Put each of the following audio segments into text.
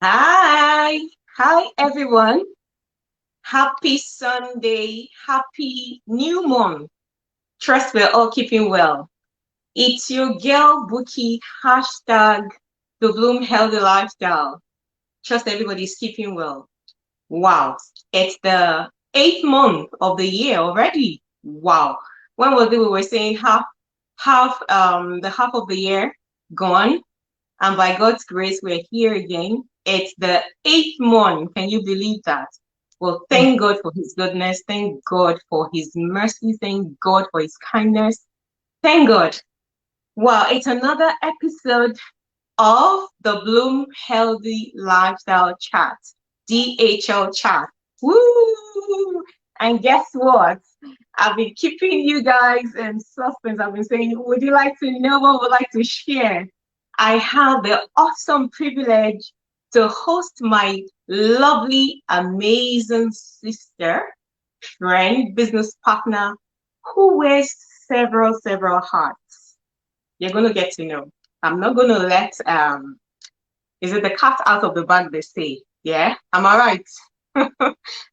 Hi, hi everyone. Happy Sunday, happy new month. Trust we're all keeping well. It's your girl Bookie, hashtag the Bloom Healthy Lifestyle. Trust everybody's keeping well. Wow, it's the eighth month of the year already. Wow. When was it we were saying the half of the year gone? And by God's grace, we're here again. It's the eighth month. Can you believe that? Well, thank God for his goodness. Thank God for his mercy. Thank God for his kindness. Thank God. Wow, it's another episode of the Bloom Healthy Lifestyle Chat, DHL Chat. Woo! And guess what? I've been keeping you guys in suspense. I've been saying, would you like to know what would like to share? I have the awesome privilege to host my lovely, amazing sister, friend, business partner who wears several hats. You're going to get to know. I'm not going to let is it the cat out of the bag, they say? Yeah, am I right?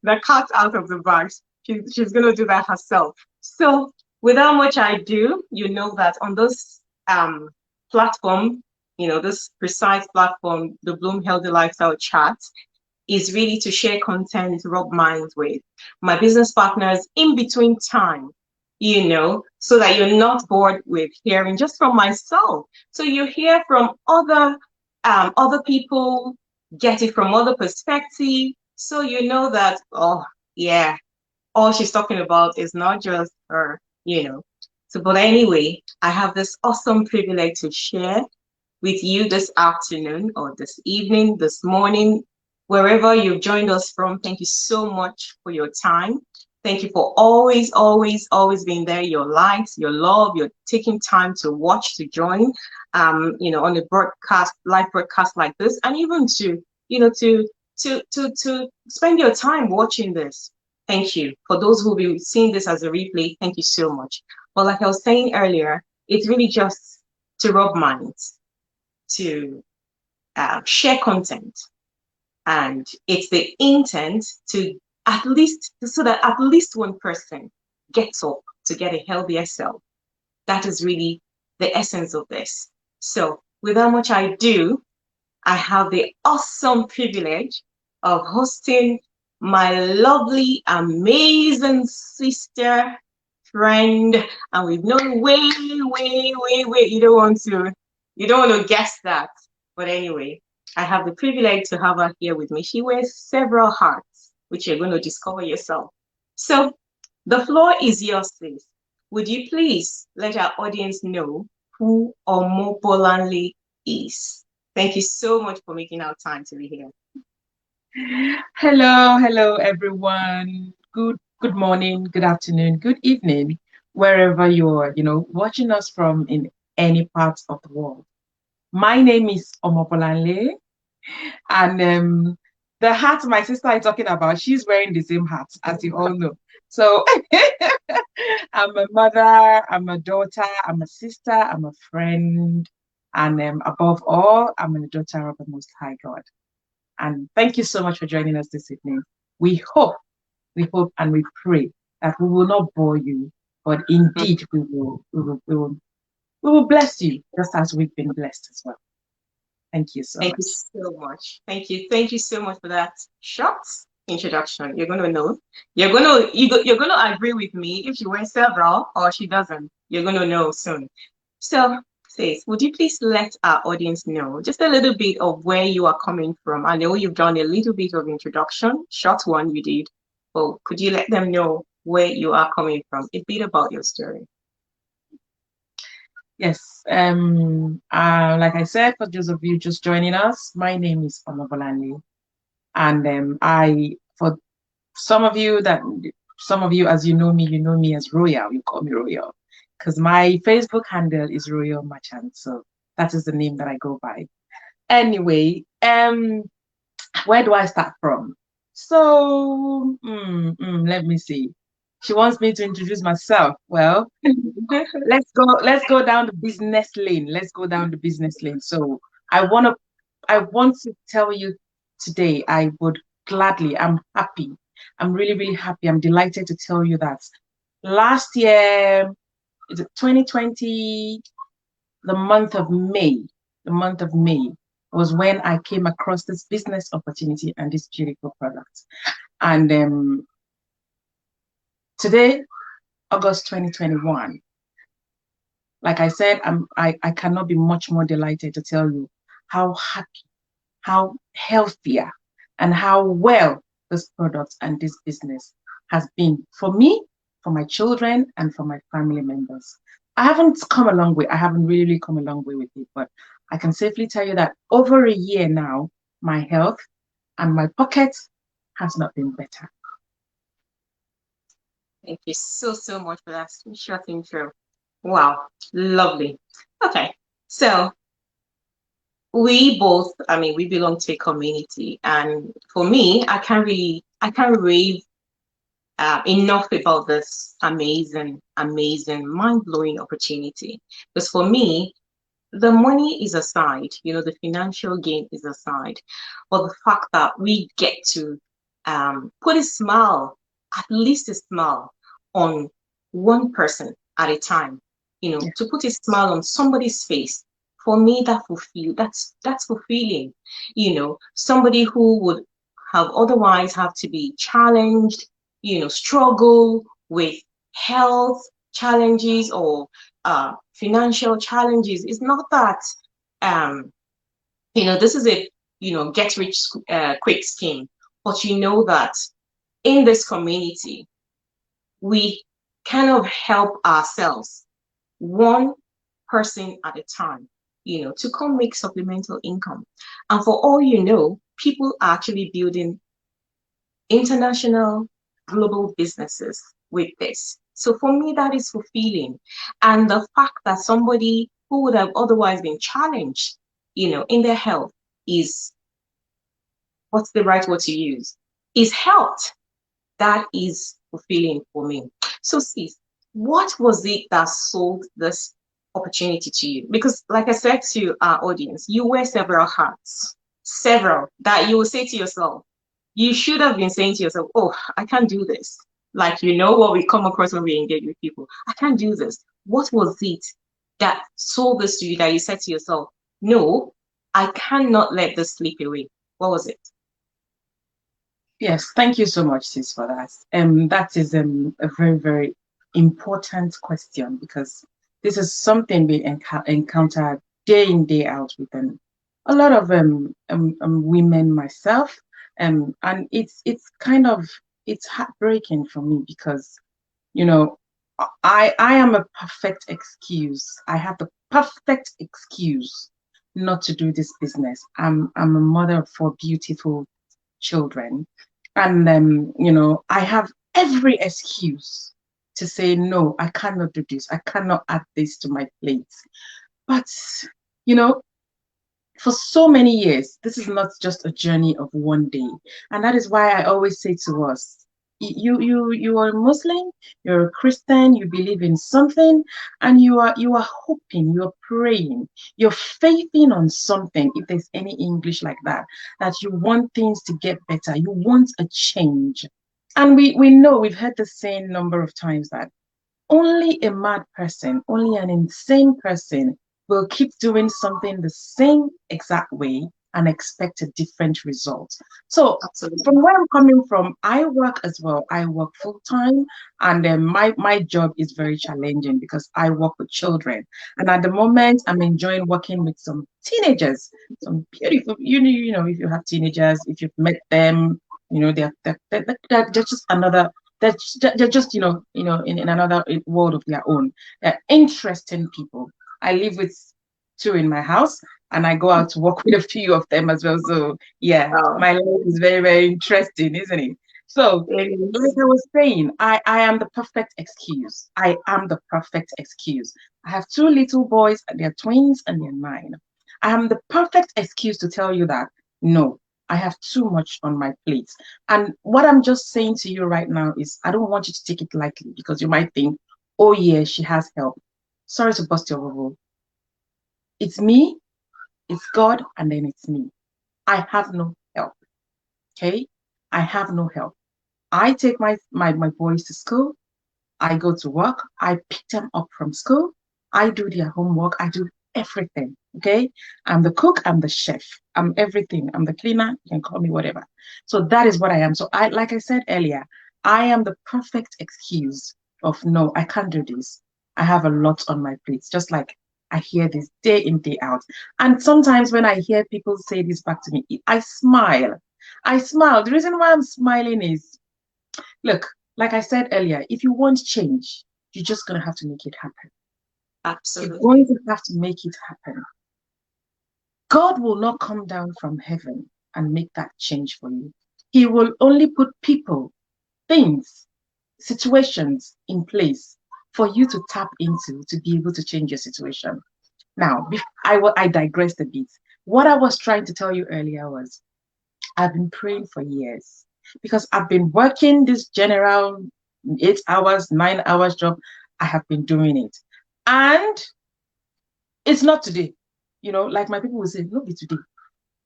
The cat out of the bag. She's going to do that herself. So, without much ado, you know that on this platform, this precise platform, the Bloom Healthy Lifestyle Chat, is really to share content, rub minds with my business partners in between time, so that you're not bored with hearing just from myself. So you hear from other people, get it from other perspective. So you know that, oh yeah, all she's talking about is not just her. So, but anyway, I have this awesome privilege to share with you this afternoon or this evening, this morning, wherever you've joined us from. Thank you so much for your time. Thank you for always being there. Your likes, your love, you're taking time to watch, to join, on a broadcast, live broadcast like this, and even to, to spend your time watching this. Thank you. For those who will be seeing this as a replay, thank you so much. But like I was saying earlier, it's really just to rub minds, to share content, and it's the intent to at least so that at least one person gets up to get a healthier self. That is really the essence of this. So without much ado, I have the awesome privilege of hosting my lovely, amazing sister, friend, and we've known way. You don't want to guess that. But anyway, I have the privilege to have her here with me. She wears several hats, which you're going to discover yourself. So the floor is yours, please. Would you please let our audience know who Omobolanle is? Thank you so much for making our time to be here. Hello, everyone. Good morning, good afternoon, good evening, wherever you're, watching us from in any parts of the world. My name is Omobolanle, and the hat my sister is talking about, she's wearing the same hat, as you all know. So I'm a mother, I'm a daughter, I'm a sister, I'm a friend, and above all, I'm a daughter of the Most High God. And thank you so much for joining us this evening. We hope and we pray that we will not bore you, but indeed we will bless you just as we've been blessed as well. Thank you so Thank you much. so much. Thank you. Thank you so much for that short introduction. You're gonna know. You're gonna agree with me if she wears several or she doesn't. You're gonna know soon. So, sis, would you please let our audience know just a little bit of where you are coming from? I know you've done a little bit of introduction, short one you did, but could you let them know where you are coming from, a bit about your story? Yes, like I said, for those of you just joining us, my name is Omobolani, and for some of you that some of you, as you know me as Royal. You call me Royal because my Facebook handle is Royal Merchant, so that is the name that I go by. Anyway, where do I start from? So, let me see. She wants me to introduce myself. Well, let's go down the business lane. Let's go down the business lane. So I want to tell you today, I would gladly, I'm happy. I'm really, really happy. I'm delighted to tell you that last year, is it 2020, the month of May was when I came across this business opportunity and this beautiful product. And today, August 2021, like I said, I cannot be much more delighted to tell you how happy, how healthier, and how well this product and this business has been for me, for my children, and for my family members. I haven't come a long way. I haven't really come a long way with it, but I can safely tell you that over a year now, my health and my pocket has not been better. Thank you so, so much for that short intro. Wow, lovely. Okay, so we both, I mean, we belong to a community, and for me, I can't rave enough about this amazing, amazing, mind-blowing opportunity. Because for me, the money is aside, the financial gain is aside, but the fact that we get to put a smile, at least a smile, on one person at a time, Yeah. to put a smile on somebody's face. For me, that's fulfilling. Somebody who would have otherwise have to be challenged, struggle with health challenges or financial challenges. It's not that um, this is a get rich quick scheme, but you know that in this community we kind of help ourselves one person at a time, to come make supplemental income. And for all you know, people are actually building international global businesses with this. So for me, that is fulfilling. And the fact that somebody who would have otherwise been challenged, in their health is, what's the right word to use? Is helped. That is fulfilling for me. So sis, what was it that sold this opportunity to you? Because like I said to our audience, you wear several hats, several that you will say to yourself, you should have been saying to yourself, oh, I can't do this. Like, what we come across when we engage with people. I can't do this. What was it that sold this to you that you said to yourself, no, I cannot let this slip away? What was it? Yes, thank you so much, sis, for that. That is a very, very important question because this is something we encounter day in, day out with a lot of women myself. And it's kind of it's heartbreaking for me because, you know, I am a perfect excuse. I have the perfect excuse not to do this business. I'm a mother of four beautiful children. And I have every excuse to say, no, I cannot do this. I cannot add this to my plate. But, you know, for so many years, this is not just a journey of one day. And that is why I always say to us, you are a Muslim, you're a Christian, you believe in something, and you are hoping, you're praying, you're faithing on something, if there's any English like that you want things to get better, you want a change. And we know we've heard the same number of times that only a mad person, only an insane person will keep doing something the same exact way and expect a different result. So, Absolutely. from where I'm coming from, I work as well. I work full time, and my job is very challenging because I work with children. And at the moment, I'm enjoying working with some teenagers, some beautiful. If you have teenagers, if you've met them, they're just another they're just in another world of their own. They're interesting people. I live with two in my house, and I go out to work with a few of them as well. So yeah, Oh, my life is very, very interesting, isn't it? So it like is. I was saying, I am the perfect excuse. I am the perfect excuse. I have two little boys, and they're twins, and they're 9. I am the perfect excuse to tell you that no, I have too much on my plate. And what I'm just saying to you right now is I don't want you to take it lightly because you might think, oh yeah, she has help. Sorry to bust your bubble. It's me, it's God, and then it's me. I have no help. Okay. I have no help. I take my boys to school. I go to work. I pick them up from school. I do their homework. I do everything. Okay. I'm the cook. I'm the chef. I'm everything. I'm the cleaner. You can call me whatever. So that is what I am. So like I said earlier, I am the perfect excuse of no, I can't do this. I have a lot on my plate. Just like I hear this day in, day out. And sometimes when I hear people say this back to me, I smile. I smile. The reason why I'm smiling is, look, like I said earlier, if you want change, you're just going to have to make it happen. You're going Absolutely. to have to make it happen. God will not come down from heaven and make that change for you. He will only put people, things, situations in place for you to tap into to be able to change your situation. Now, I digressed a bit. What I was trying to tell you earlier was I've been praying for years because I've been working this general 8 hours, 9 hours job. I have been doing it. And it's not today. Like my people will say, no, be today.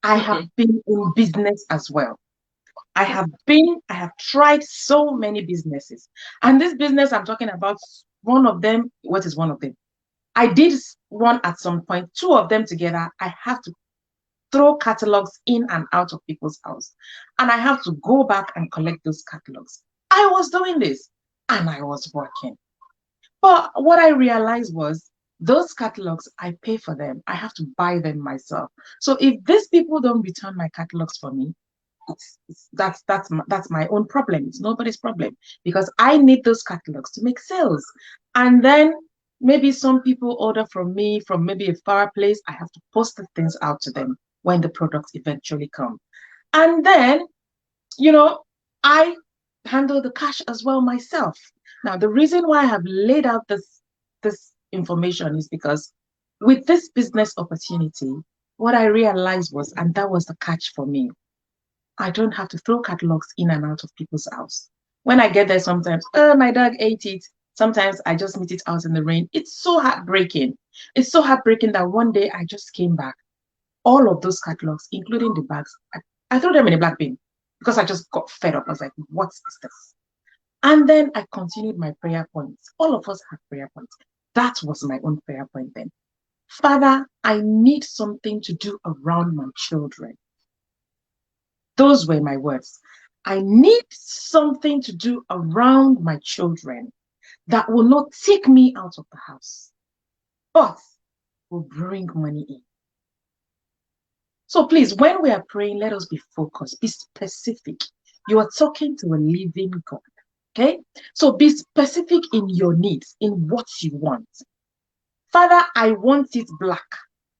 I have been in business as well. I have tried so many businesses. And this business I'm talking about, one of them, what is one of them? I did one at some point, two of them together. I have to throw catalogs in and out of people's house. And I have to go back and collect those catalogs. I was doing this and I was working. But what I realized was those catalogs, I pay for them. I have to buy them myself. So if these people don't return my catalogs for me, that's my own problem. It's nobody's problem because I need those catalogs to make sales. And then maybe some people order from me from maybe a far place. I have to post the things out to them when the products eventually come. And then, you know, I handle the cash as well myself. Now, the reason why I have laid out this information is because with this business opportunity, what I realized was, and that was the catch for me, I don't have to throw catalogs in and out of people's house. When I get there, sometimes, oh, my dog ate it. Sometimes I just meet it out in the rain. It's so heartbreaking. It's so heartbreaking that one day I just came back. All of those catalogs, including the bags, I threw them in a black bin because I just got fed up. I was like, what is this? And then I continued my prayer points. All of us have prayer points. That was my own prayer point then. Father, I need something to do around my children. Those were my words. I need something to do around my children that will not take me out of the house, but will bring money in. So please, when we are praying, let us be focused, be specific. You are talking to a living God, okay? So be specific in your needs, in what you want. Father, I want it black.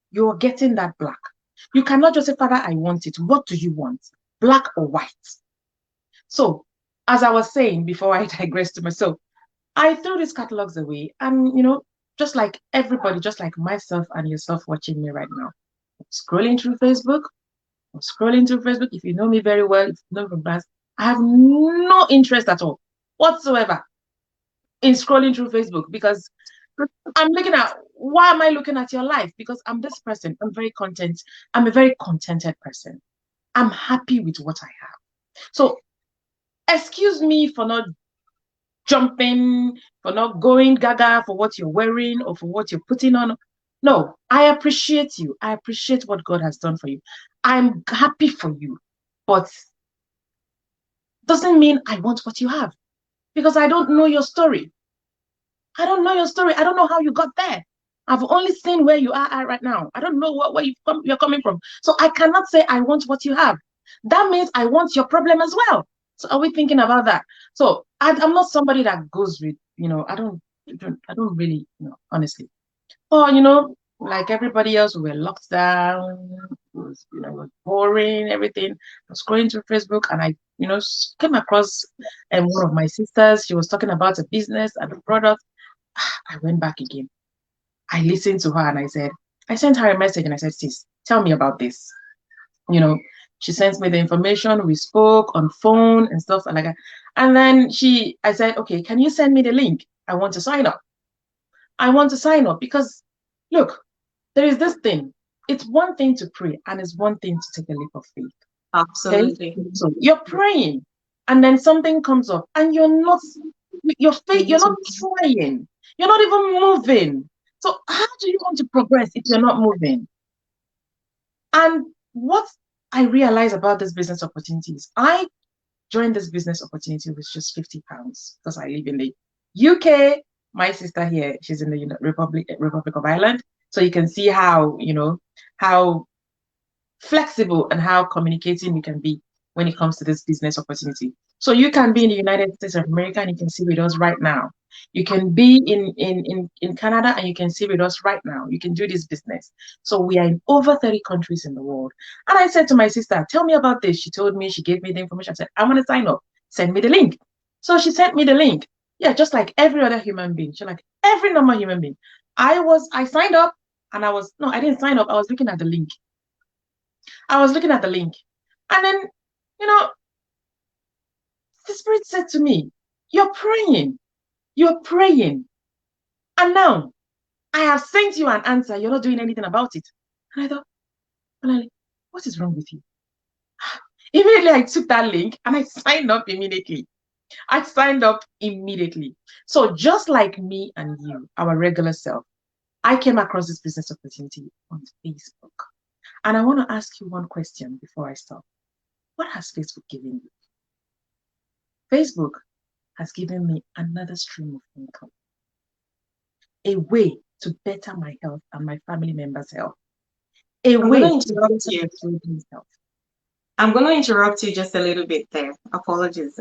You're getting that black. You cannot just say, Father, I want it. What do you want? Black or white? So, as I was saying before I digress to myself, I threw these catalogs away. And, just like everybody, just like myself and yourself watching me right now, scrolling through Facebook, If you know me very well, if you know from past, I have no interest at all whatsoever in scrolling through Facebook because I'm looking at, why am I looking at your life? Because I'm this person. I'm very content. I'm a very contented person. I'm happy with what I have. So excuse me for not jumping, for not going gaga for what you're wearing or for what you're putting on. No, I appreciate you. I appreciate what God has done for you. I'm happy for you, but doesn't mean I want what you have because I don't know your story. I don't know your story. I don't know how you got there. I've only seen where you are at right now. I don't know where you're coming from. So I cannot say I want what you have. That means I want your problem as well. So are we thinking about that? So I'm not somebody that goes with, I don't really, honestly. Oh, like everybody else, we were locked down. It was boring, everything. I was scrolling through Facebook and I, came across one of my sisters. She was talking about a business and a product. I went back again. I listened to her and I sent her a message and I said, sis, tell me about this. She sent me the information. We spoke on phone and stuff like that. And then I said, okay, can you send me the link? I want to sign up. I want to sign up because, look, there is this thing. It's one thing to pray and it's one thing to take a leap of faith. Okay. Absolutely. So you're praying and then something comes up and you're not trying. You're not even moving. So how do you want to progress if you're not moving? And what I realize about this business opportunities, I joined this business opportunity with just £50 because I live in the UK. My sister here, she's in the Republic of Ireland. So you can see how, how flexible and how communicating you can be when it comes to this business opportunity. So you can be in the United States of America and you can see with us right now. You can be in Canada and you can see with us right now. You can do this business. So we are in over 30 countries in the world. And I said to my sister, tell me about this. She told me, she gave me the information. I said, I want to sign up. Send me the link. So she sent me the link. Yeah, just like every other human being. She's like every normal human being. I signed up and no, I didn't sign up. I was looking at the link. I was looking at the link. And then, you know, the Spirit said to me, you're praying. And now I have sent you an answer. You're not doing anything about it. And I thought, what is wrong with you? Immediately, I took that link and I signed up immediately. I signed up immediately. So just like me and you, our regular self, I came across this business opportunity on Facebook. And I want to ask you one question before I stop. What has Facebook given you? Facebook has given me another stream of income, a way to better my health and my family members' health, a I'm going way to to interrupt better you. my children's health. I'm going to interrupt you just a little bit there. Apologies.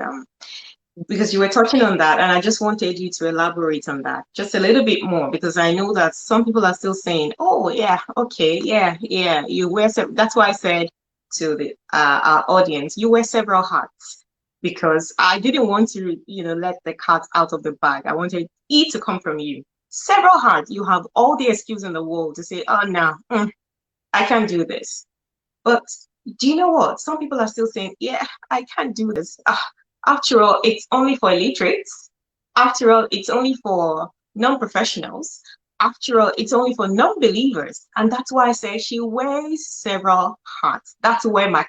Because you were touching on that, and I just wanted you to elaborate on that just a little bit more, because I know that some people are still saying, "Oh, yeah, okay, yeah, yeah." That's why I said to the our audience, you wear several hats, because I didn't want to, let the cat out of the bag. I wanted it to come from you. Several hats. You have all the excuse in the world to say, "Oh, no, I can't do this." But do you know what? Some people are still saying, yeah, I can't do this. After all, it's only for illiterates. After all, it's only for non-professionals. After all, it's only for non-believers. And that's why I say she wears several hats. That's why my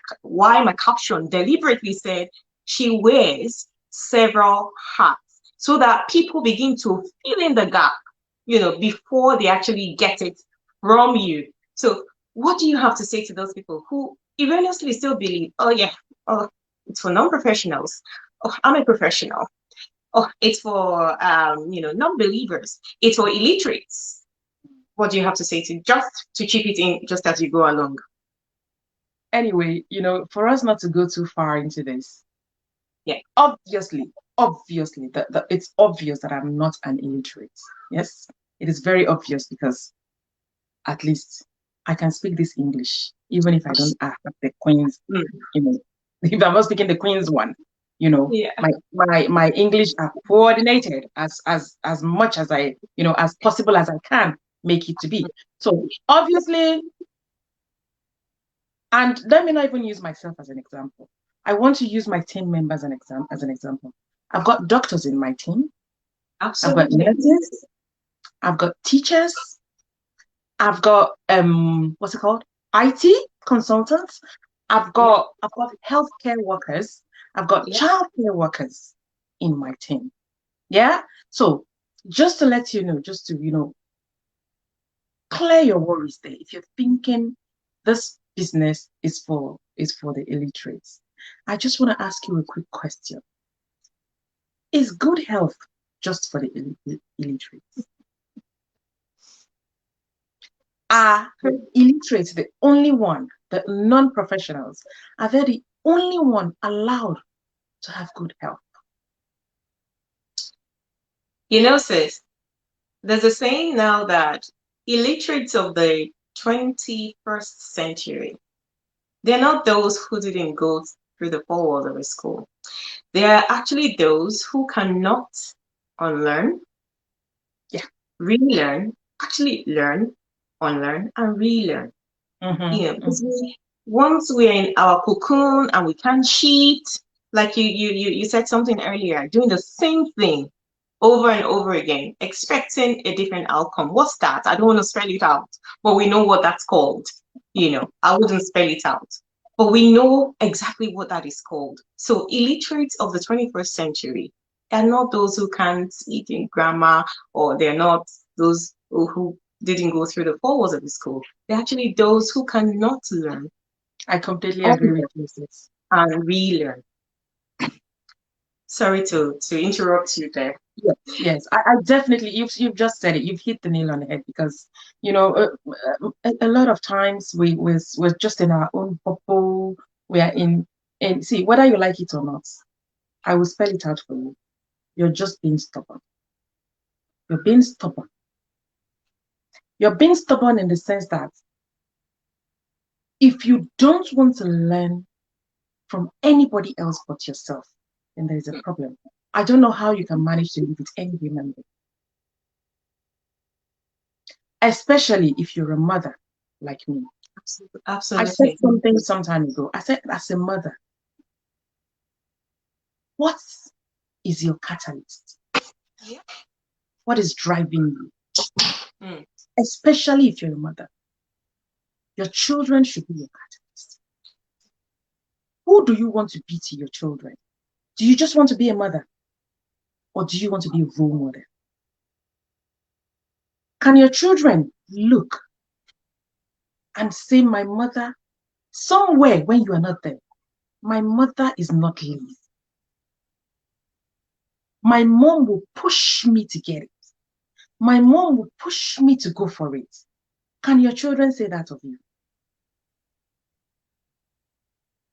caption deliberately said she wears several hats, so that people begin to fill in the gap, before they actually get it from you. So what do you have to say to those people who erroneously still believe, oh yeah, oh, it's for non-professionals. Oh, I'm a professional. Oh, it's for non-believers. It's for illiterates. What do you have to say to just to chip it in just as you go along? Anyway, for us not to go too far into this, Yeah. obviously, it's obvious that I'm not an illiterate. Yes, it is very obvious because at least I can speak this English, even if I don't have the Queen's, if I'm not speaking the Queen's one, Yeah. my English are coordinated as much as I, as possible as I can make it to be. So obviously, and let me not even use myself as an example. I want to use my team members as an example. I've got doctors in my team. Absolutely. I've got nurses. I've got teachers. I've got what's it called? IT consultants. I've got healthcare workers. I've got childcare workers in my team. Yeah. So just to let you know, just to clear your worries there. If you're thinking this business is for the illiterates, I just want to ask you a quick question. Is good health just for the illiterates? Are illiterates the only one, the non-professionals, are they the only one allowed to have good health? Sis, there's a saying now that illiterates of the 21st century, they're not those who didn't go through the four walls of a school. They are actually those who cannot unlearn, relearn, actually learn, unlearn, and relearn. Because once we're in our cocoon and we can't cheat, like you said something earlier, doing the same thing over and over again, expecting a different outcome. What's that? I don't want to spell it out, but we know what that's called. I wouldn't spell it out. but we know exactly what that is called. So illiterates of the 21st century are not those who can't speak in grammar, or they're not those who didn't go through the four walls of the school. They're actually those who cannot learn I completely agree with you, sis. and relearn. Sorry to interrupt you there. Yes, yes, I definitely, you've just said it. You've hit the nail on the head because, a lot of times we're just in our own bubble. We are in, see, whether you like it or not, I will spell it out for you. You're just being stubborn. You're being stubborn. You're being stubborn in the sense that if you don't want to learn from anybody else but yourself, then there's a problem. I don't know how you can manage to live with any human being, especially if you're a mother like me. Absolutely. I said something some time ago. I said, as a mother, what is your catalyst? Yeah. What is driving you? Mm. Especially if you're a mother. Your children should be your catalyst. Who do you want to be to your children? Do you just want to be a mother? Or do you want to be a role model? Can your children look and say, my mother, somewhere when you are not there, my mother is not lazy. My mom will push me to get it. My mom will push me to go for it. Can your children say that of you?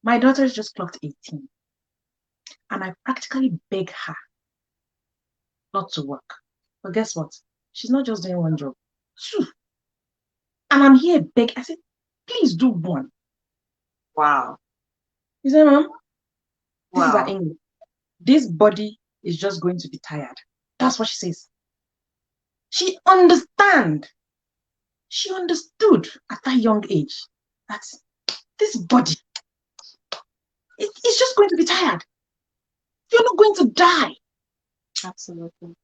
My daughter just clocked 18. And I practically beg her not to work. But guess what? She's not just doing one job, two. And I'm here beg. I said, please do one. Wow. You say, Mom, this is Wow. our English. This body is just going to be tired. That's what she says. She understood at that young age that this body, it's just going to be tired. You're not going to die. Absolutely.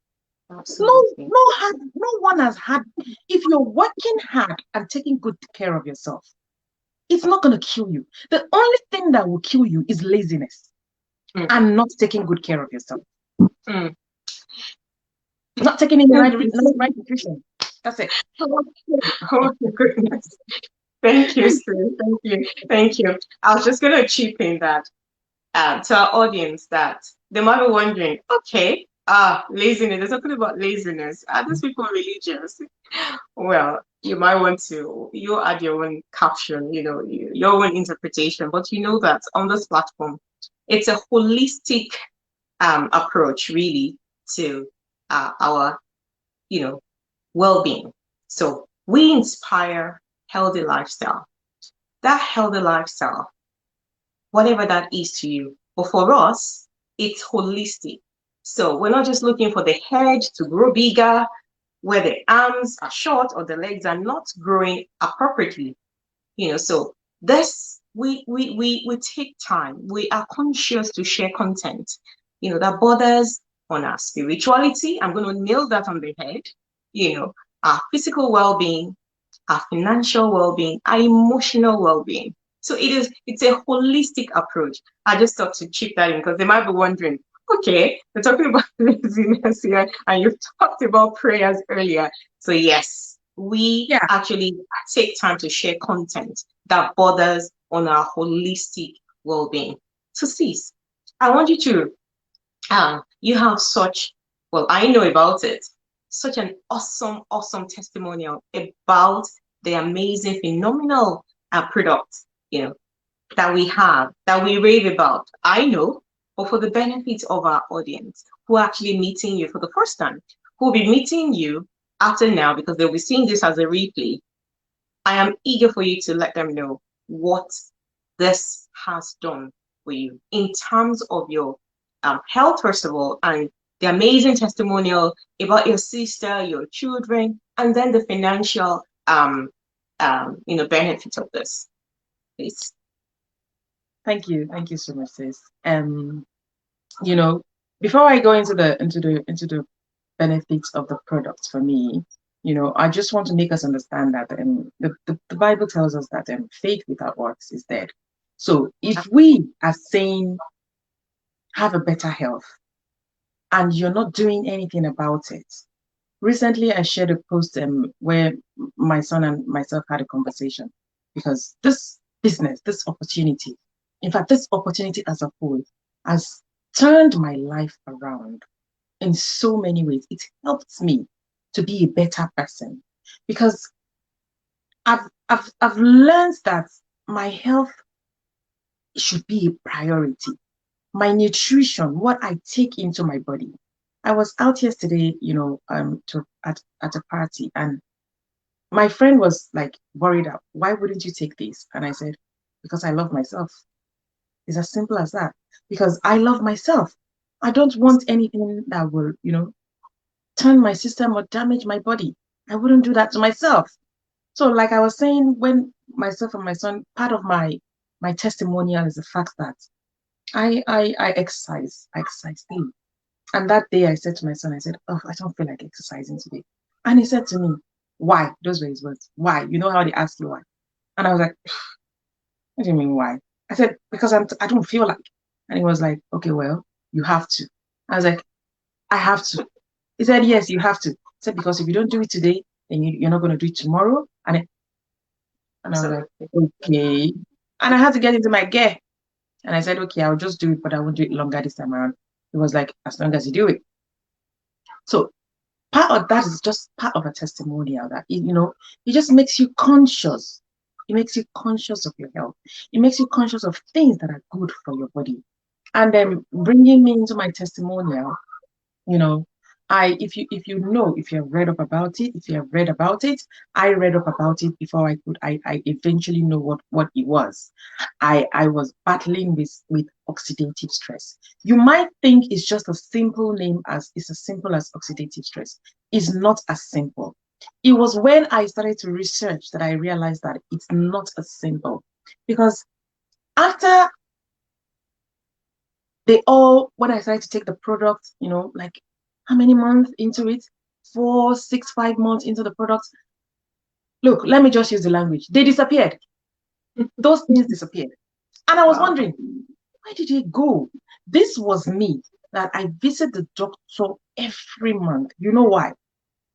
Absolutely. No one has had, if you're working hard and taking good care of yourself, it's not going to kill you. The only thing that will kill you is laziness and not taking good care of yourself. Not taking in the right nutrition. That's it. Oh, goodness. Thank you, Sue. Thank you. Thank you. I was just going to chip in that to our audience that they might be wondering, okay, laziness. They're talking about laziness. Are these people religious? Well, you might want to, you add your own caption, your own interpretation, but you know that on this platform, it's a holistic approach really to our, well-being. So we inspire healthy lifestyle. That healthy lifestyle, whatever that is to you, but for us, it's holistic. So we're not just looking for the head to grow bigger, where the arms are short or the legs are not growing appropriately. So this we take time. We are conscious to share content, that borders on our spirituality. I'm going to nail that on the head, our physical well-being, our financial well-being, our emotional well-being. So it's a holistic approach. I just thought to chip that in because they might be wondering, okay, we're talking about laziness here, and you've talked about prayers earlier. So yes, we actually take time to share content that borders on our holistic well-being. So sis, I want you to, you have such, well, I know about it, such an awesome testimonial about the amazing, phenomenal product, that we have, that we rave about. I know, but for the benefit of our audience who are actually meeting you for the first time, who will be meeting you after now because they'll be seeing this as a replay, I am eager for you to let them know what this has done for you in terms of your health, first of all, and the amazing testimonial about your sister, your children, and then the financial benefit of this. Please. Thank you so much, sis. Before I go into the benefits of the product for me, I just want to make us understand that the Bible tells us that faith without works is dead. So if we are saying have a better health and you're not doing anything about it, recently I shared a post where my son and myself had a conversation because this business, this opportunity, in fact, this opportunity as a whole has turned my life around in so many ways. It helped me to be a better person because I've learned that my health should be a priority. My nutrition, what I take into my body. I was out yesterday, at a party, and my friend was like worried out, why wouldn't you take this? And I said, because I love myself. It's as simple as that. Because I love myself. I don't want anything that will, turn my system or damage my body. I wouldn't do that to myself. So, like I was saying, when myself and my son, part of my testimonial is the fact that I exercise. I exercise daily. And that day I said to my son, I said, oh, I don't feel like exercising today. And he said to me, why? Those were his words. Why? You know how they ask you why? And I was like, what do you mean why? I said, because I don't feel like. And he was like, okay, well, you have to. I was like, I have to. He said, yes, you have to. He said, because if you don't do it today, then you're not going to do it tomorrow. And I was like, okay. And I had to get into my gear. And I said, okay, I'll just do it, but I won't do it longer this time around. He was like, as long as you do it. So part of that is just part of a testimonial that, it just makes you conscious. It makes you conscious of your health. It makes you conscious of things that are good for your body. And then bringing me into my testimonial, you know if you have read up about it, if you have read about it, I read up about it before I eventually know what it was. I was battling with oxidative stress. You might think it's just a simple name, as it's as simple as oxidative stress. It's not as simple. It was when I started to research that I realized that it's not as simple, because after when I started to take the product, like how many months into it? 4, 6, 5 months into the product. Look, let me just use the language. They disappeared. Those things disappeared. And I was wondering, where did they go? This was me, that I visit the doctor every month. You know why?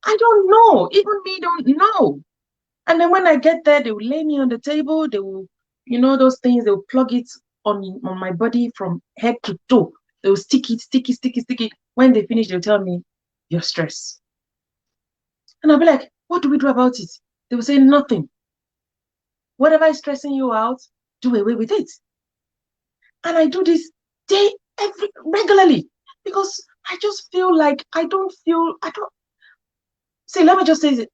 I don't know. Even me don't know. And then when I get there, they will lay me on the table. They will, those things, they will plug it on my body from head to toe. They will stick it, stick it, stick it, stick it. When they finish, they'll tell me, you're stressed. And I'll be like, what do we do about it? They will say, nothing. Whatever is stressing you out, do away with it. And I do this regularly, because I just feel like I don't, let me just say it,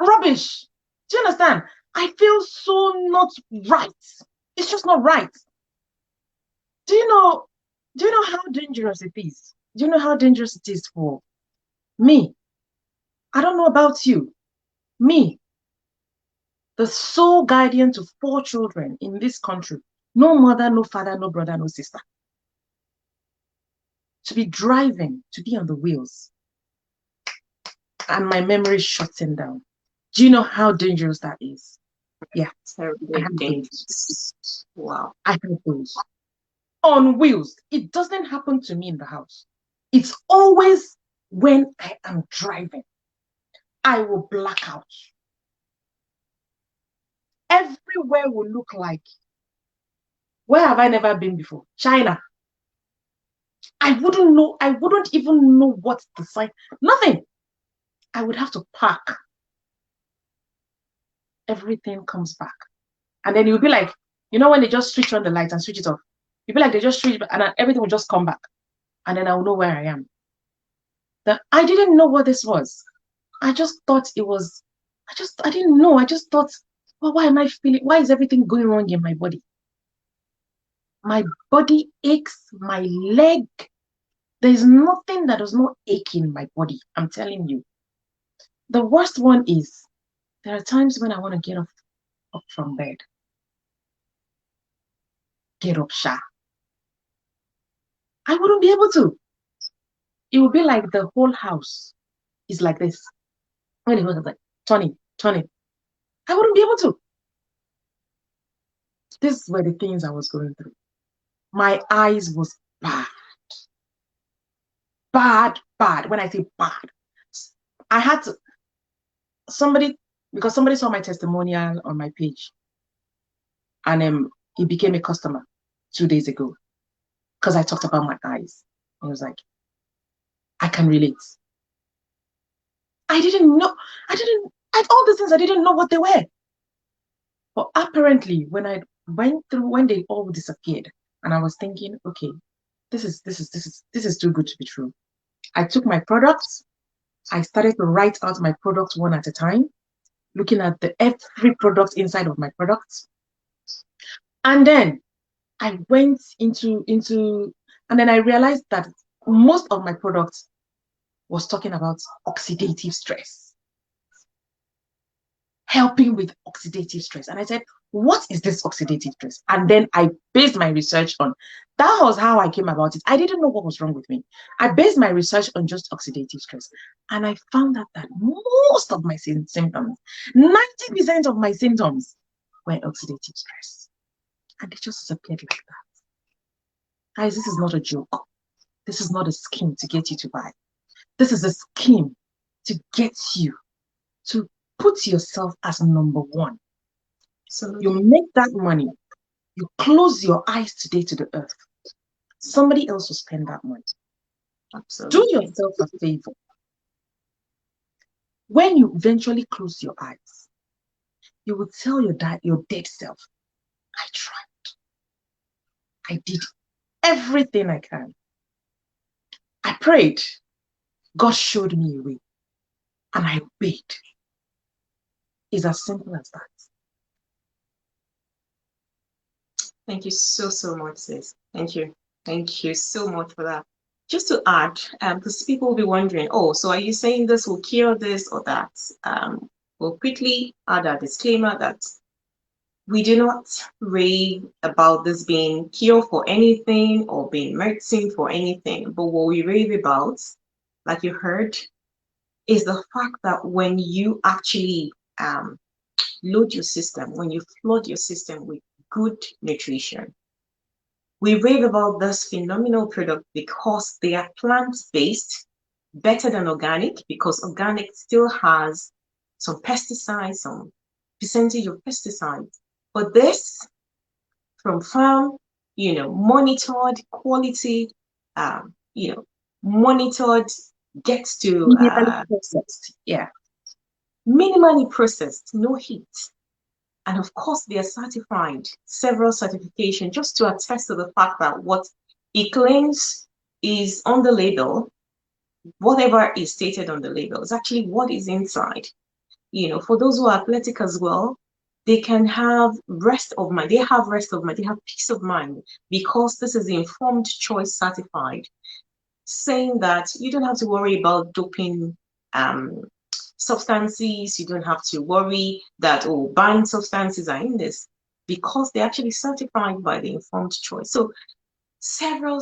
rubbish. Do you understand? I feel so not right. It's just not right. Do you know how dangerous it is? Do you know how dangerous it is for me? I don't know about you. Me, the sole guardian to 4 children in this country. No mother, no father, no brother, no sister. To be driving, to be on the wheels, and my memory is shutting down. Do you know how dangerous that is? Yeah. Terribly dangerous. Wow. I have those. On wheels. It doesn't happen to me in the house. It's always when I am driving. I will black out. Everywhere will look like, where have I never been before? China. I wouldn't even know what's the sign. Nothing. I would have to park. Everything comes back. And then you'll be like, when they just switch on the lights and switch it off, you'll be like, they just switch, and then everything will just come back. And then I will know where I am. I didn't know what this was. I just thought it was, I didn't know. I just thought, well, why is everything going wrong in my body? My body aches, my leg. There's nothing that does not ache in my body. I'm telling you. The worst one is, there are times when I want to get up from bed. Get up, Sha. I wouldn't be able to. It would be like the whole house is like this. When it was like, turn it. I wouldn't be able to. These were the things I was going through. My eyes was bad. Bad, bad. When I say bad, I had to, because somebody saw my testimonial on my page, and he became a customer 2 days ago because I talked about my eyes. And he was like, I can relate. I didn't know. All these things, I didn't know what they were. But apparently, when I went through, when they all disappeared, and I was thinking, okay, this is too good to be true. I took my products. I started to write out my products one at a time, looking at every product inside of my products. And then I went into, and then I realized that most of my products was talking about oxidative stress, helping with oxidative stress. And I said, what is this oxidative stress? And then I based my research on, that was how I came about it. I didn't know what was wrong with me. I based my research on just oxidative stress. And I found out that most of my symptoms, 90% of my symptoms were oxidative stress. And they just disappeared like that. Guys, this is not a joke. This is not a scheme to get you to buy. This is a scheme to get you to put yourself as number one. So you make that money. You close your eyes today to the earth. Somebody else will spend that money. Absolutely. Do yourself a favor. When you eventually close your eyes, you will tell your dead self, I tried. I did everything I can. I prayed. God showed me a way. And I obeyed. It's as simple as that. Thank you so much, sis. Thank you. Thank you so much for that. Just to add, because people will be wondering, oh, so are you saying this will cure this or that? We'll quickly add a disclaimer that we do not rave about this being cure for anything or being medicine for anything. But what we rave about, like you heard, is the fact that when you actually load your system, when you flood your system with good nutrition, we rave about this phenomenal product because they are plant-based, better than organic, because organic still has some pesticides, some percentage of pesticides. But this, from farm, monitored quality, monitored, gets to minimally processed. Yeah. Minimally processed, no heat. And of course, they are certified, several certifications, just to attest to the fact that what it claims is on the label, whatever is stated on the label, is actually what is inside. For those who are athletic as well, they can have rest of mind. They have rest of mind. They have peace of mind because this is informed choice certified, saying that you don't have to worry about doping substances. You don't have to worry that, oh, banned substances are in this, because they're actually certified by the informed choice. So several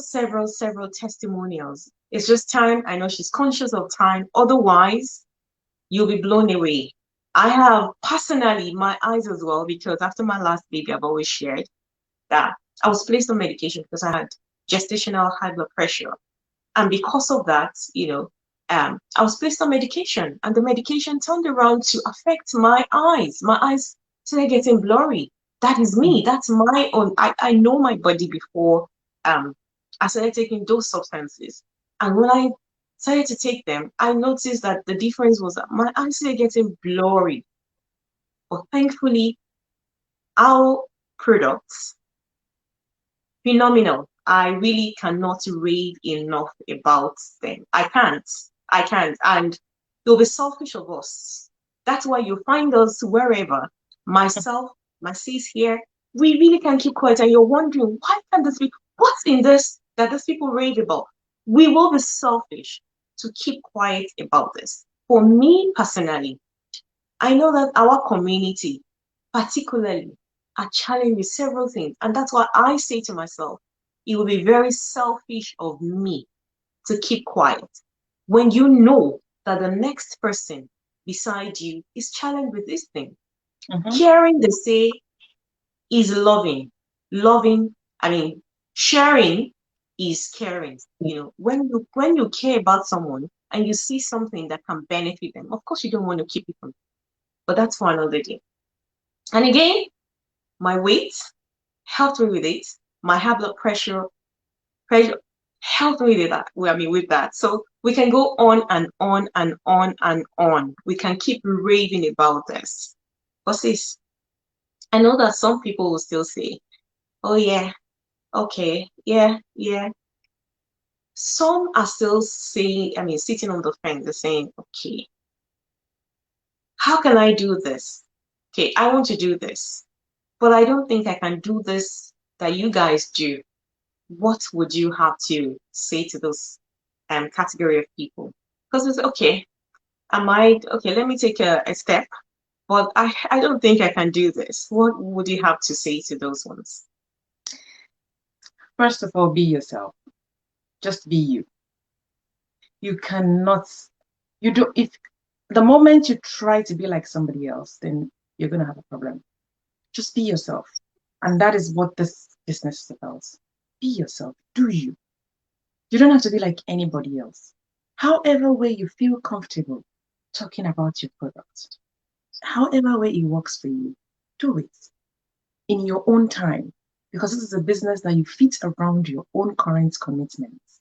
testimonials. It's just time. I know she's conscious of time. Otherwise, you'll be blown away. I have personally my eyes as well, because after my last baby, I've always shared that I was placed on medication because I had gestational high blood pressure. And because of that, I was placed on medication, and the medication turned around to affect my eyes. My eyes started getting blurry. That is me. That's my own. I know my body before I started taking those substances. And when I started to take them, I noticed that the difference was that my eyes started getting blurry. But thankfully, our products, phenomenal. I really cannot rave enough about them. I can't. And they'll be selfish of us. That's why you find us wherever. Myself, my sis here, we really can keep quiet. And you're wondering, why can't this be? What's in this that these people rave about? We will be selfish to keep quiet about this. For me personally, I know that our community, particularly, are challenged with several things. And that's why I say to myself, it will be very selfish of me to keep quiet when you know that the next person beside you is challenged with this thing. Caring, they say, is loving. Loving, I mean, sharing is caring. When you care about someone and you see something that can benefit them, of course you don't want to keep it from them. But that's for another day. And again, my weight helped me with it. My high blood pressure helped me with that. With that. So we can go on and on and on and on. We can keep raving about this. But sis, I know that some people will still say, oh yeah, okay, yeah, yeah. Some are still saying, sitting on the fence, they're saying, okay, how can I do this? Okay, I want to do this, but I don't think I can do this that you guys do. What would you have to say to those category of people? Because it's okay, okay, let me take a step, but I don't think I can do this. What would you have to say to those ones? First of all, be yourself. Just be you. You cannot, you do, if the moment you try to be like somebody else, then you're going to have a problem. Just be yourself. And that is what this business is about. Be yourself. Do you. You don't have to be like anybody else. However way you feel comfortable talking about your product, however way it works for you, do it in your own time, because this is a business that you fit around your own current commitments.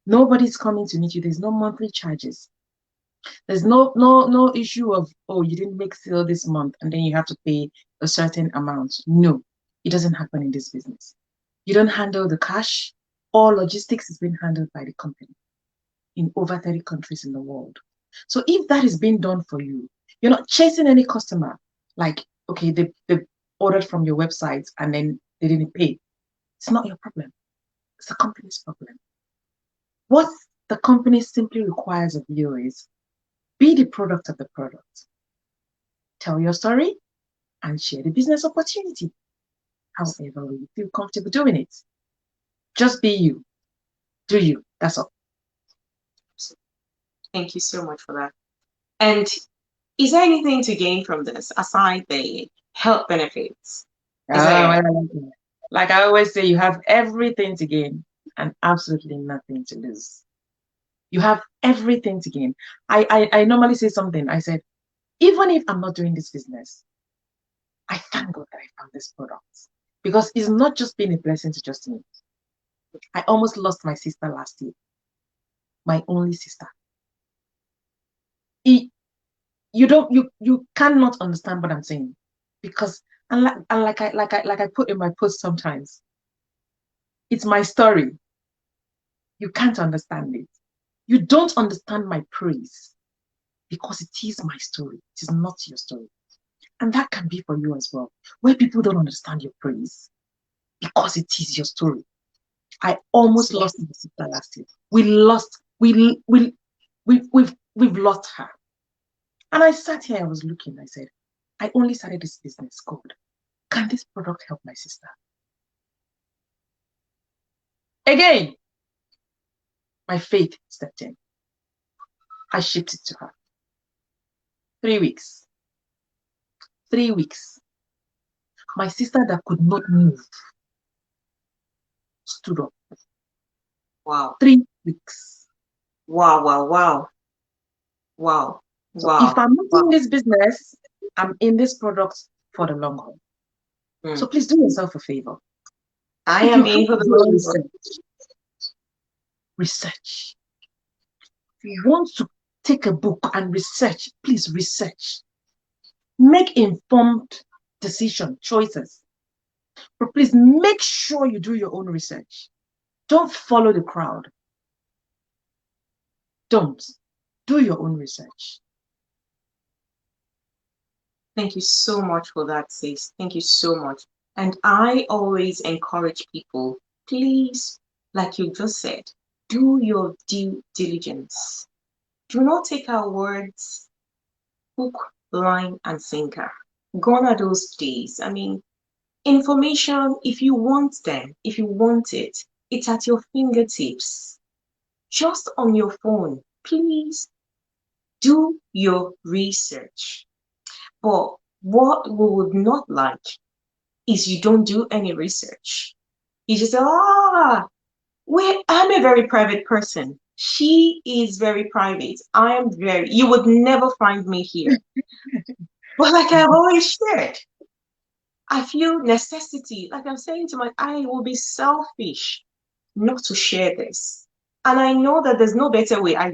Nobody's coming to meet you. There's no monthly charges. There's no issue of, oh, you didn't make sale this month and then you have to pay a certain amount. No, it doesn't happen in this business. You don't handle the cash. All logistics is being handled by the company in over 30 countries in the world. So if that is being done for you, you're not chasing any customer. Like, okay, they ordered from your website and then they didn't pay. It's not your problem. It's the company's problem. What the company simply requires of you is be the product of the product. Tell your story and share the business opportunity. However you feel comfortable doing it. Just be you. Do you. That's all. Thank you so much for that. And is there anything to gain from this aside the health benefits? Like I always say, you have everything to gain and absolutely nothing to lose. You have everything to gain. I normally say something. I said, even if I'm not doing this business, I thank God that I found this product, because it's not just been a blessing to just me. I almost lost my sister last year, my only sister. You cannot understand what I'm saying, because like I put in my post sometimes, it's my story. You can't understand it. You don't understand my praise because it is my story. It is not your story. And that can be for you as well, where people don't understand your praise because it is your story. I almost lost my sister last year. We've lost her. And I sat here, I was looking, I said, I only started this business. God, can this product help my sister? Again, my faith stepped in. I shipped it to her. 3 weeks. 3 weeks. My sister that could not move stood up. Wow. 3 weeks. Wow, wow, wow. Wow. So if I'm not in this business, I'm in this product for the long haul. So please do yourself a favor. I am in for the long haul. Research. If you want to take a book and research, please research. Make informed decision, choices. But please make sure you do your own research. Don't follow the crowd. Don't. Do your own research. Thank you so much for that, sis. Thank you so much. And I always encourage people, please, like you just said, do your due diligence. Do not take our words hook, line, and sinker. Gone are those days. Information, if you want them, if you want it, it's at your fingertips. Just on your phone. Please do your research. But what we would not like is you don't do any research. You just say, I'm a very private person. She is very private. You would never find me here. But like I've always shared, I feel necessity. Like I'm saying to I will be selfish not to share this. And I know that there's no better way. I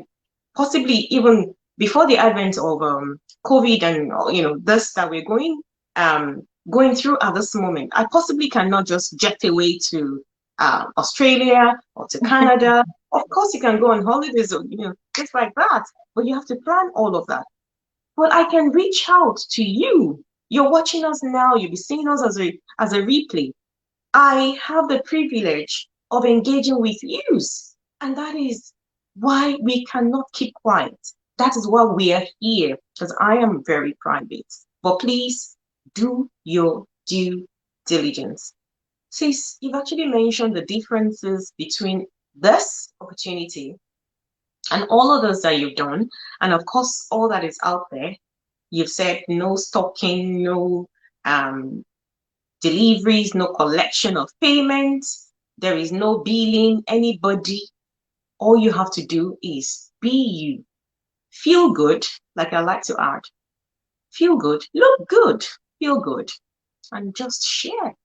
possibly even before the advent of COVID and this that we're going through at this moment, I possibly cannot just jet away to Australia or to Canada. Of course, you can go on holidays or just like that, but you have to plan all of that. But I can reach out to you. You're watching us now. You'll be seeing us as a replay. I have the privilege of engaging with you. And that is why we cannot keep quiet. That is why we are here, because I am very private. But please do your due diligence. Sis, you've actually mentioned the differences between this opportunity and all others that you've done. And of course, all that is out there. You've said no stalking, no deliveries, no collection of payments. There is no billing anybody. All you have to do is be you. Feel good, like I like to add. Feel good, look good, feel good, and just share.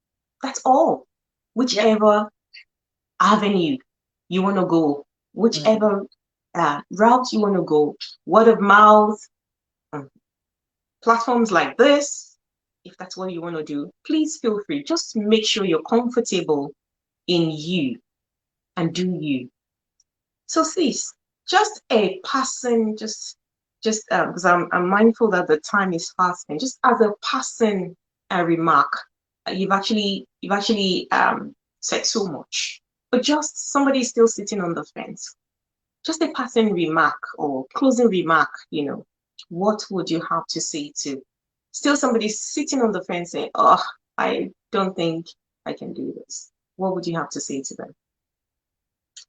That's all. Whichever avenue you want to go, whichever route you want to go, word of mouth, platforms like this, if that's what you want to do, please feel free. Just make sure you're comfortable in you and do you. So sis, just a passing, just because I'm mindful that the time is fast, and just as a passing remark, you've actually said so much, but just somebody is still sitting on the fence. Just a passing remark or closing remark, what would you have to say to still somebody sitting on the fence saying, oh, I don't think I can do this? What would you have to say to them?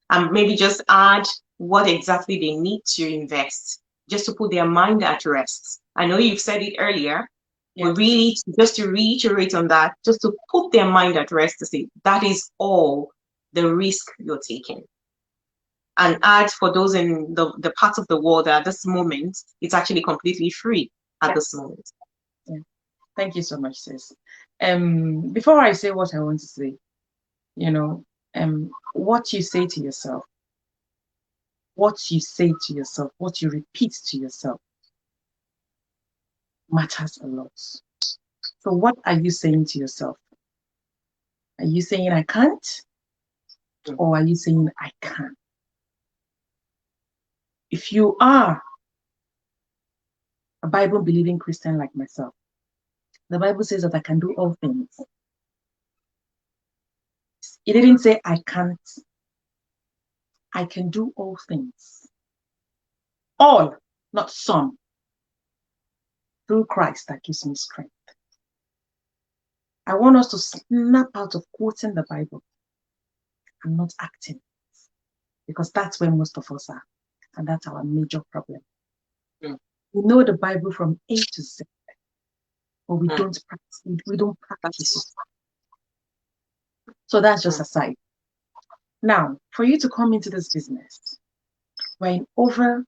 And maybe just add what exactly they need to invest just to put their mind at rest. I know you've said it earlier, but really just to reiterate on that, just to put their mind at rest to say that is all the risk you're taking. And add for those in the parts of the world at this moment, it's actually completely free at this moment. Yeah. Thank you so much, sis. Before I say what I want to say, what you say to yourself, what you repeat to yourself matters a lot. So what are you saying to yourself? Are you saying I can't? Or are you saying I can? If you are a Bible-believing Christian like myself, the Bible says that I can do all things. It didn't say I can't. I can do all things. All, not some. Through Christ that gives me strength. I want us to snap out of quoting the Bible and not acting. Because that's where most of us are. And that's our major problem. We know the Bible from A to Z, but we don't practice. We don't practice it. So that's just a side. Now, for you to come into this business, we're in over,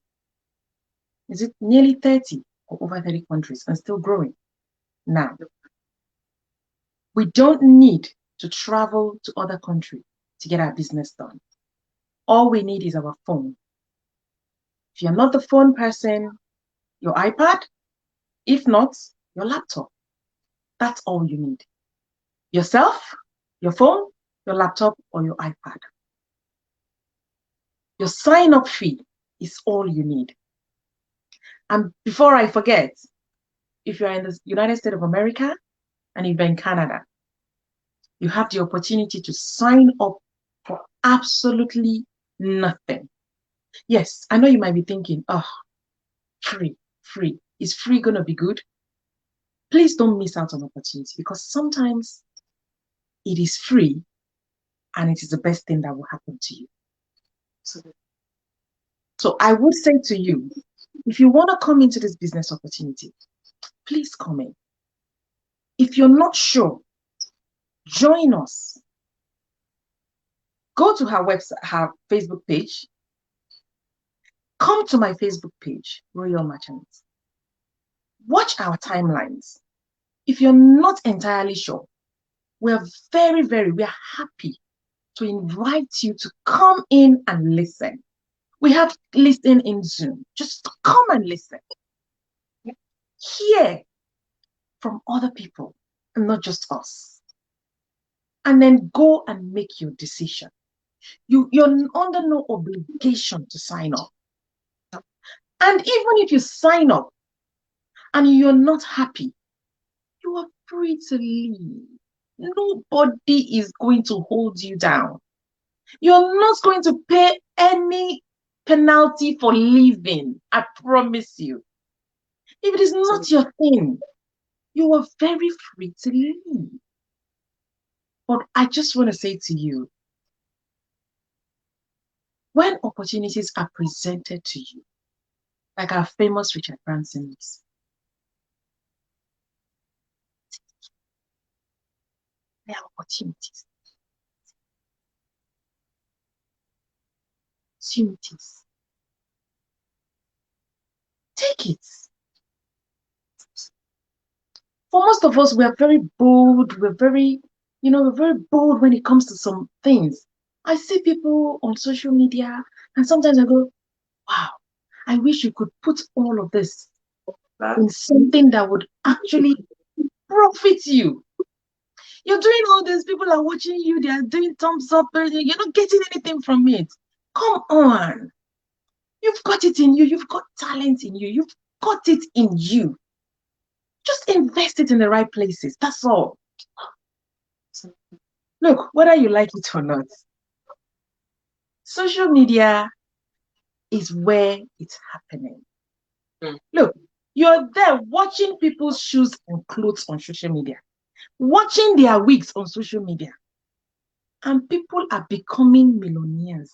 is it nearly 30 or over 30 countries and still growing? Now, we don't need to travel to other countries to get our business done. All we need is our phone. If you're not the phone person, your iPad. If not, your laptop. That's all you need. Yourself, your phone, your laptop, or your iPad. Your sign-up fee is all you need. And before I forget, if you're in the United States of America and if you're in Canada, you have the opportunity to sign up for absolutely nothing. Yes, I know you might be thinking, oh, free. Is free going to be good? Please don't miss out on opportunity, because sometimes it is free and it is the best thing that will happen to you. So I would say to you, if you want to come into this business opportunity, please come in. If you're not sure Join us. Go to her website, her Facebook page. Come to my Facebook page, Royal Merchants. Watch our timelines. If you're not entirely sure, we are happy to invite you to come in and listen. We have listening in Zoom. Just come and listen. Hear from other people and not just us. And then go and make your decision. You're under no obligation to sign up. And even if you sign up and you're not happy, you are free to leave. Nobody is going to hold you down. You're not going to pay any penalty for leaving. I promise you. If it is not your thing, you are very free to leave. But I just want to say to you, when opportunities are presented to you, like our famous Richard Branson is, there are opportunities. Opportunities. Take it. For most of us, we are very bold. We're very bold when it comes to some things. I see people on social media, and sometimes I go, wow, I wish you could put all of this in something that would actually profit you. You're doing all this, people are watching you, they are doing thumbs up, you're not getting anything from it. Come on. You've got it in you, you've got talent in you, you've got it in you. Just invest it in the right places. That's all. Look, whether you like it or not, social media is where it's happening. Look, you're there watching people's shoes and clothes on social media, watching their wigs on social media, and people are becoming millionaires.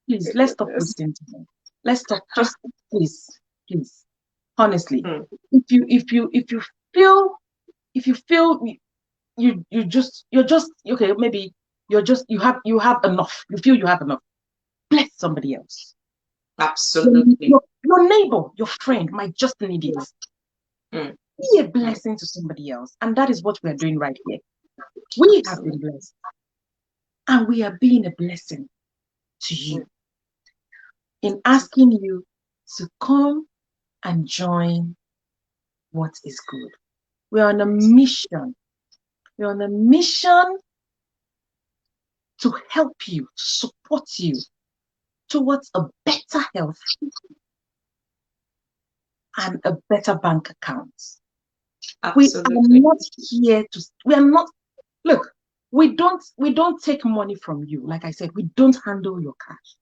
Please, let's stop wasting time. Let's stop. Just please. Honestly, if you feel you're just okay, maybe you have enough. You feel you have enough. Bless somebody else. Absolutely. Your neighbor, your friend might just need it. Be a blessing to somebody else, and that is what we are doing right here. We have been blessed, and we are being a blessing to you in asking you to come and join what is good. We're on a mission. We're on a mission to help you, to support you towards a better health and a better bank account. Absolutely. We don't take money from you. Like I said, we don't handle your cash.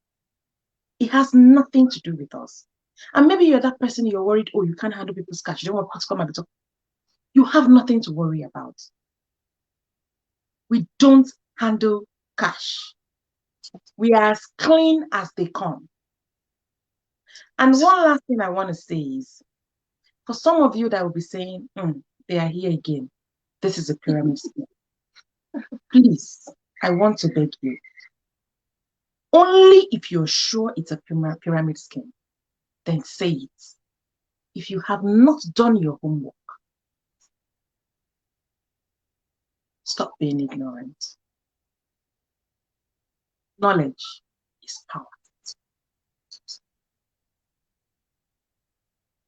It has nothing to do with us. And maybe you're that person, you're worried, oh, you can't handle people's cash. You don't want to come and talk. You have nothing to worry about. We don't handle cash. We are as clean as they come. And one last thing I want to say is, for some of you that will be saying, they are here again. This is a pyramid scheme. Please, I want to beg you. Only if you're sure it's a pyramid scheme, then say it. If you have not done your homework, stop being ignorant. Knowledge is power.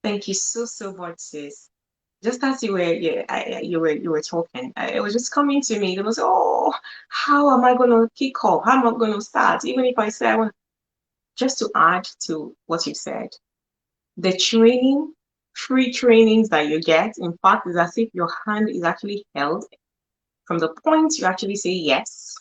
Thank you so much, sis. Just as you were talking, it was just coming to me. It was, oh, how am I going to kick off? How am I going to start? Even if I say I want, just to add to what you said, the training, free trainings that you get, in fact, is as if your hand is actually held from the point you actually say yes.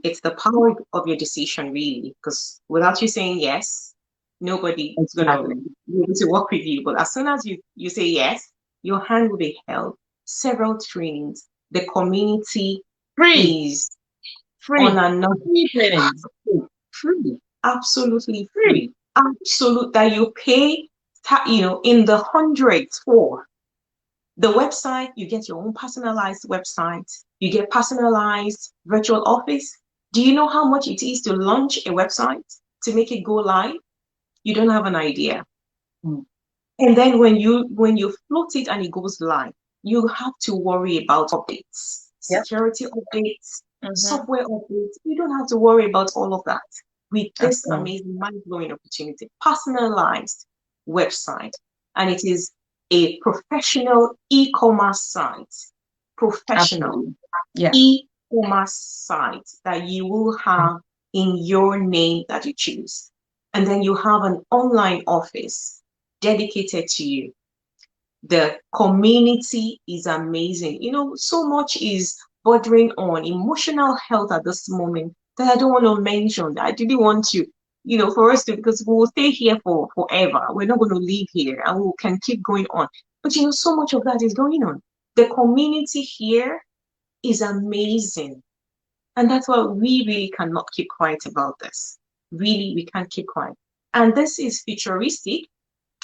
It's the power of your decision, really, because without you saying yes, nobody is going to be able to work with you. But as soon as you say yes, your hand will be held. Several trainings. The community is free on another trainings. Free. Absolutely free. Absolute that you pay in the hundreds for the website. You get your own personalized website. You get personalized virtual office. Do you know how much it is to launch a website, to make it go live? You don't have an idea. Mm. And then when you float it and it goes live, you have to worry about updates, Yep. security updates, Mhm. software updates. You don't have to worry about all of that with this Absolutely. amazing, mind-blowing opportunity. Personalized website, and it is a professional e-commerce site. Professional Absolutely. Yeah. e-commerce site that you will have in your name that you choose. And then you have an online office dedicated to you. The community is amazing. So much is bordering on emotional health at this moment that I don't want to mention. I didn't want to, for us to, because we will stay here for forever. We're not going to leave here and we can keep going on. But so much of that is going on. The community here is amazing. And that's why we really cannot keep quiet about this. Really, we can't keep quiet. And this is futuristic.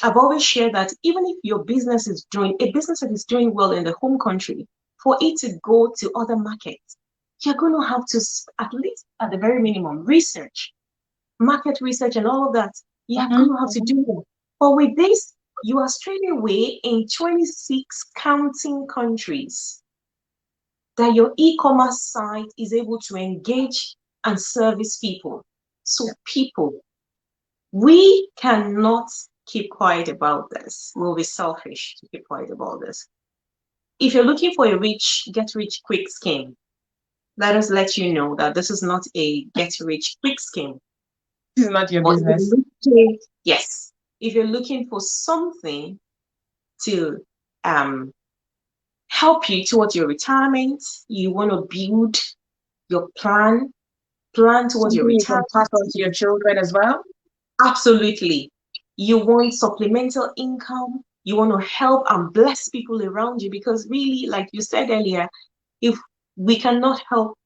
I've always shared that even if your business is doing, a business that is doing well in the home country, for it to go to other markets, you're going to have to, at least at the very minimum, research, market research and all of that. You're going to have to do that. But with this, you are straight away in 26 counting countries that your e-commerce site is able to engage and service people. So people, we cannot keep quiet about this. We'll be selfish to keep quiet about this. If you're looking for a get rich quick scheme, let us let you know that this is not a get rich quick scheme. This is not your But business. yes, if you're looking for something to help you towards your retirement, you want to build your plan towards your Something you can retirement. pass on to your children as well. Absolutely. You want supplemental income. You want to help and bless people around you because really, like you said earlier, if we cannot help,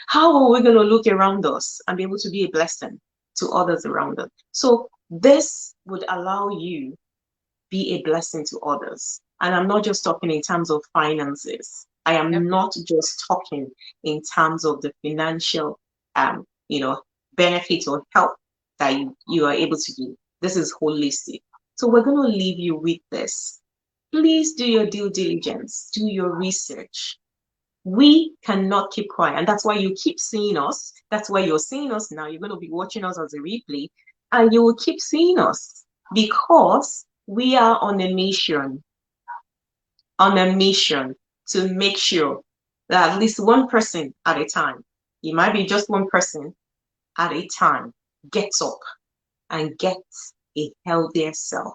how are we going to look around us and be able to be a blessing to others around us? So this would allow you be a blessing to others. And I'm not just talking in terms of finances. I am not just talking in terms of the financial, benefits or help that you are able to give. This is holistic. So we're going to leave you with this. Please do your due diligence, do your research. We cannot keep quiet. And that's why you keep seeing us. That's why you're seeing us now. You're going to be watching us as a replay, and you will keep seeing us because we are on a mission to make sure that at least one person at a time, it might be just one person at a time, gets up and gets a healthier self.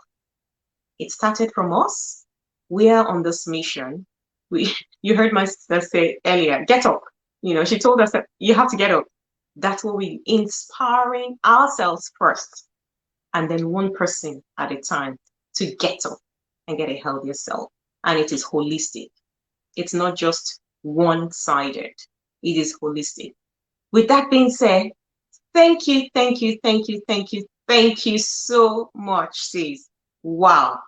It started from us. We are on this mission. You heard my sister say earlier, get up. She told us that you have to get up. That's what we inspiring ourselves first, and then one person at a time to get up and get a healthier self. And it is holistic. It's not just one-sided. It is holistic. With that being said, thank you, thank you, thank you, thank you, thank you so much, sis. Wow.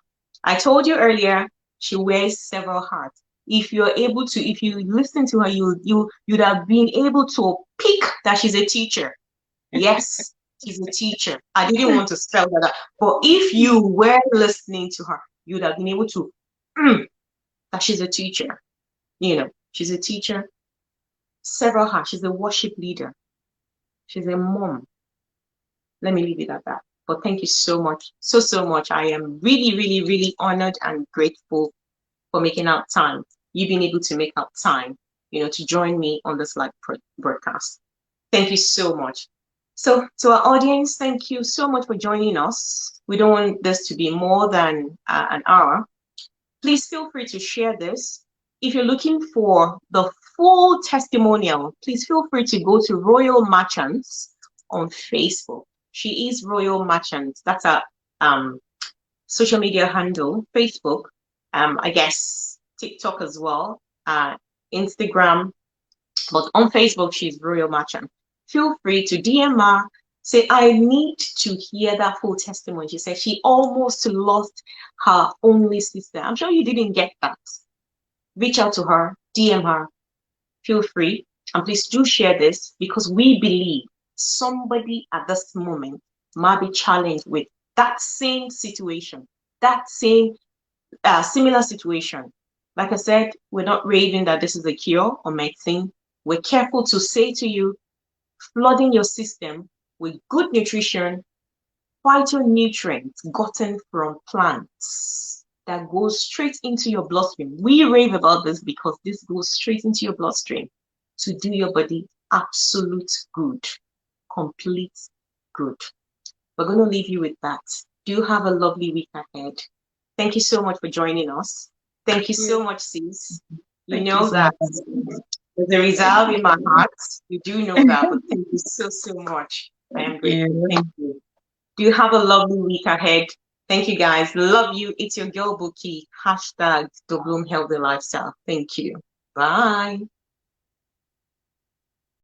I told you earlier, she wears several hats. If you listen to her, you'd have been able to pick that she's a teacher. Yes, she's a teacher. I didn't want to spell that out. But if you were listening to her, you'd have been able to that she's a teacher. She's a teacher. Several hats. She's a worship leader. She's a mom. Let me leave it at that. But thank you so much. So much. I am really, really, really honored and grateful for making out time. You've been able to make out time, to join me on this live broadcast. Thank you so much. So to our audience, thank you so much for joining us. We don't want this to be more than an hour. Please feel free to share this. If you're looking for the full testimonial, please feel free to go to Royal Merchants on Facebook. She is Royal Merchants. That's a social media handle, Facebook, I guess TikTok as well, Instagram, but on Facebook, she's Royal Merchant. Feel free to DM her, Say, I need to hear that full testimony. She said she almost lost her only sister. I'm sure you didn't get that. Reach out to her, DM her, feel free. And please do share this because we believe somebody at this moment might be challenged with that same situation, that same similar situation. Like I said, we're not raving that this is a cure or medicine. We're careful to say to you, flooding your system with good nutrition, phytonutrients gotten from plants that goes straight into your bloodstream. We rave about this because this goes straight into your bloodstream to do your body absolute good, complete good. We're going to leave you with that. Do have a lovely week ahead. Thank you so much for joining us. Thank you so much, sis. You Thank you know so much. that there's a reserve in my heart. You do know that, but thank you so, so much. I am grateful. Thank you. Do have a lovely week ahead. Thank you, guys. Love you. It's your girl, Buki. Hashtag the Bloom Healthy Lifestyle. Thank you. Bye.